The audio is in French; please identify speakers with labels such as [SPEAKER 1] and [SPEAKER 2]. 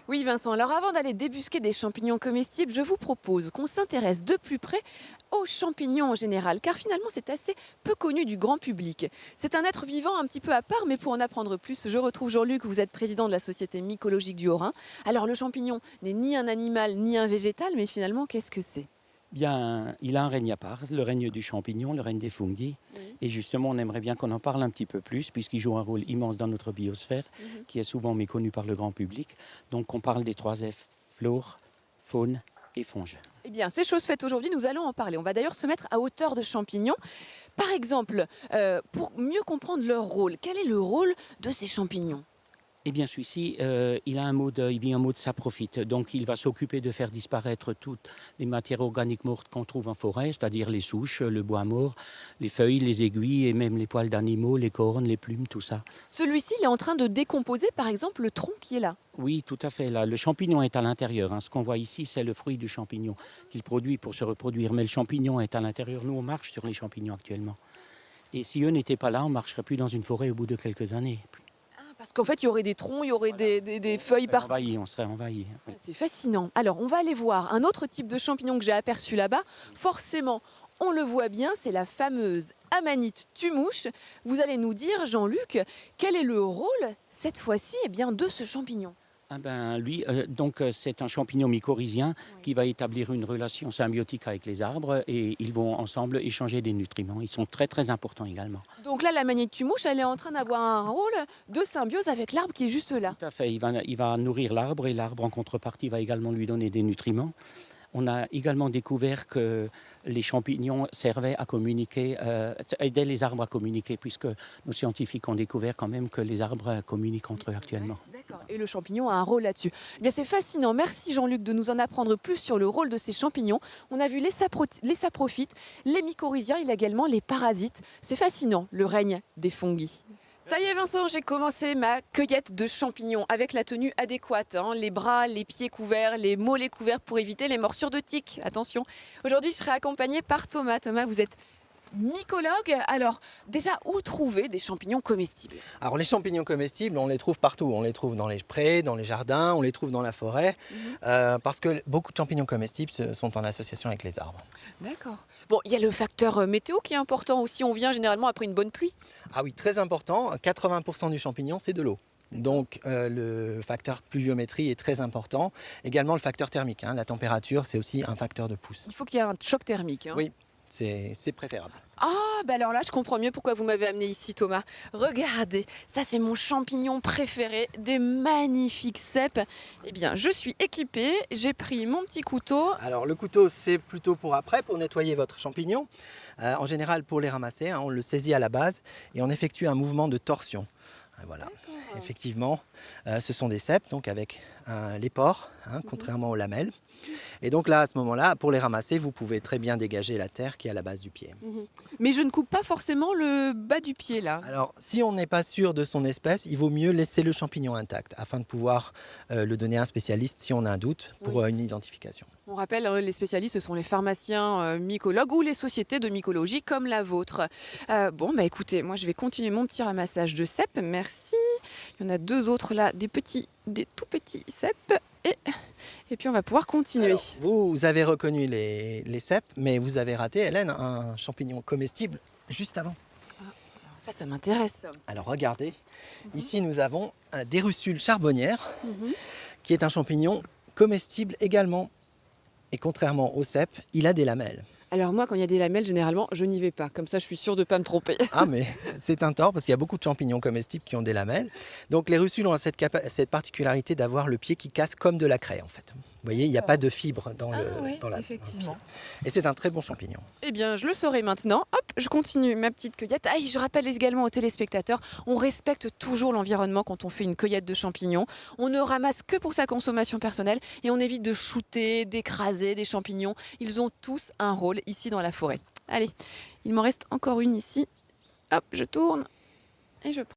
[SPEAKER 1] Oui Vincent, alors avant d'aller débusquer des champignons comestibles, je vous propose qu'on s'intéresse de plus près aux champignons en général, car finalement c'est assez peu connu du grand public. C'est un être vivant un petit peu à part, mais pour en apprendre plus, je retrouve Jean-Luc, vous êtes président de la Société mycologique du Haut-Rhin. Alors le champignon n'est ni un animal ni un végétal, mais finalement qu'est-ce que c'est?
[SPEAKER 2] Bien, il a un règne à part, le règne du champignon, le règne des fungi.
[SPEAKER 1] Oui.
[SPEAKER 2] Et justement, on aimerait bien qu'on en parle un petit peu plus, puisqu'il joue un rôle immense dans notre biosphère, qui est souvent méconnu par le grand public. Donc, on parle des 3 F, flore, faune et fonge.
[SPEAKER 1] Eh bien, c'est chose faite aujourd'hui, nous allons en parler. On va d'ailleurs se mettre à hauteur de champignons. Par exemple, pour mieux comprendre leur rôle, quel est le rôle de ces champignons?
[SPEAKER 2] Eh bien, celui-ci, il vit en mode saprofite. Donc, il va s'occuper de faire disparaître toutes les matières organiques mortes qu'on trouve en forêt, c'est-à-dire les souches, le bois mort, les feuilles, les aiguilles et même les poils d'animaux, les cornes, les plumes, tout ça.
[SPEAKER 1] Celui-ci, il est en train de décomposer, par exemple, le tronc qui est là.
[SPEAKER 2] Oui, tout à fait. Là, le champignon est à l'intérieur, hein. Ce qu'on voit ici, c'est le fruit du champignon qu'il produit pour se reproduire. Mais le champignon est à l'intérieur. Nous, on marche sur les champignons actuellement. Et si eux n'étaient pas là, on ne marcherait plus dans une forêt au bout de quelques années.
[SPEAKER 1] Parce qu'en fait, il y aurait des troncs, il y aurait des feuilles partout.
[SPEAKER 2] On serait envahi. Oui.
[SPEAKER 1] C'est fascinant. Alors, on va aller voir un autre type de champignon que j'ai aperçu là-bas. Forcément, on le voit bien, c'est la fameuse Amanite tumouche. Vous allez nous dire, Jean-Luc, quel est le rôle, cette fois-ci, de ce champignon?
[SPEAKER 2] Ah ben, lui, c'est un champignon mycorhizien qui va établir une relation symbiotique avec les arbres et ils vont ensemble échanger des nutriments. Ils sont très très importants également.
[SPEAKER 1] Donc là, l'Amanite tumouche, elle est en train d'avoir un rôle de symbiose avec l'arbre qui est juste là.
[SPEAKER 2] Tout à fait, il va nourrir l'arbre et l'arbre en contrepartie va également lui donner des nutriments. On a également découvert que les champignons servaient à communiquer, aidaient les arbres à communiquer, puisque nos scientifiques ont découvert quand même que les arbres communiquent entre eux actuellement.
[SPEAKER 1] D'accord. Et le champignon a un rôle là-dessus. Eh bien, c'est fascinant. Merci Jean-Luc de nous en apprendre plus sur le rôle de ces champignons. On a vu les saprophytes, les mycorhiziens, il y a également les parasites. C'est fascinant, le règne des fungi. Ça y est Vincent, j'ai commencé ma cueillette de champignons avec la tenue adéquate, hein, les bras, les pieds couverts, les mollets couverts pour éviter les morsures de tiques. Attention. Aujourd'hui, je serai accompagnée par Thomas. Thomas, vous êtes mycologue. Alors, déjà, où trouver des champignons comestibles?
[SPEAKER 3] Alors les champignons comestibles, on les trouve partout. On les trouve dans les prés, dans les jardins, on les trouve dans la forêt, parce que beaucoup de champignons comestibles sont en association avec les arbres.
[SPEAKER 1] D'accord. Bon, il y a le facteur météo qui est important aussi. On vient généralement après une bonne pluie.
[SPEAKER 3] Ah oui, très important, 80% du champignon, c'est de l'eau. Donc le facteur pluviométrie est très important. Également le facteur thermique, hein. La température, c'est aussi un facteur de pousse.
[SPEAKER 1] Il faut qu'il y ait un choc thermique. Hein.
[SPEAKER 3] Oui, c'est préférable.
[SPEAKER 1] Ah, bah alors là, je comprends mieux pourquoi vous m'avez amené ici, Thomas. Regardez, ça c'est mon champignon préféré, des magnifiques cèpes. Eh bien, je suis équipée, j'ai pris mon petit couteau.
[SPEAKER 3] Alors le couteau, c'est plutôt pour après, pour nettoyer votre champignon. En général, pour les ramasser, hein, on le saisit à la base et on effectue un mouvement de torsion. Voilà, effectivement, ce sont des cèpes, donc avec les pores, hein, contrairement aux lamelles. Et donc là, à ce moment-là, pour les ramasser, vous pouvez très bien dégager la terre qui est à la base du pied.
[SPEAKER 1] Mais je ne coupe pas forcément le bas du pied là.
[SPEAKER 3] Alors, si on n'est pas sûr de son espèce, il vaut mieux laisser le champignon intact afin de pouvoir le donner à un spécialiste si on a un doute pour une identification.
[SPEAKER 1] On rappelle, les spécialistes, ce sont les pharmaciens mycologues ou les sociétés de mycologie comme la vôtre. Bon, bah écoutez, moi je vais continuer mon petit ramassage de cèpes, merci. Il y en a 2 autres là, des tout petits cèpes. Et puis on va pouvoir continuer.
[SPEAKER 3] Alors, vous avez reconnu les cèpes, mais vous avez raté, Hélène, un champignon comestible juste avant.
[SPEAKER 1] Ça m'intéresse.
[SPEAKER 3] Alors regardez, ici nous avons des russules charbonnières, qui est un champignon comestible également. Et contrairement au cèpe, il a des lamelles.
[SPEAKER 1] Alors moi, quand il y a des lamelles, généralement, je n'y vais pas. Comme ça, je suis sûre de ne pas me tromper.
[SPEAKER 3] Ah mais c'est un tort parce qu'il y a beaucoup de champignons comestibles qui ont des lamelles. Donc les russules ont cette particularité d'avoir le pied qui casse comme de la craie en fait. Vous voyez, il n'y a pas de fibre dans le pied. Et c'est un très bon champignon.
[SPEAKER 1] Eh bien, je le saurai maintenant. Hop, je continue ma petite cueillette. Ah, je rappelle également aux téléspectateurs, on respecte toujours l'environnement quand on fait une cueillette de champignons. On ne ramasse que pour sa consommation personnelle et on évite de shooter, d'écraser des champignons. Ils ont tous un rôle ici dans la forêt. Allez, il m'en reste encore une ici. Hop, je tourne et je prends.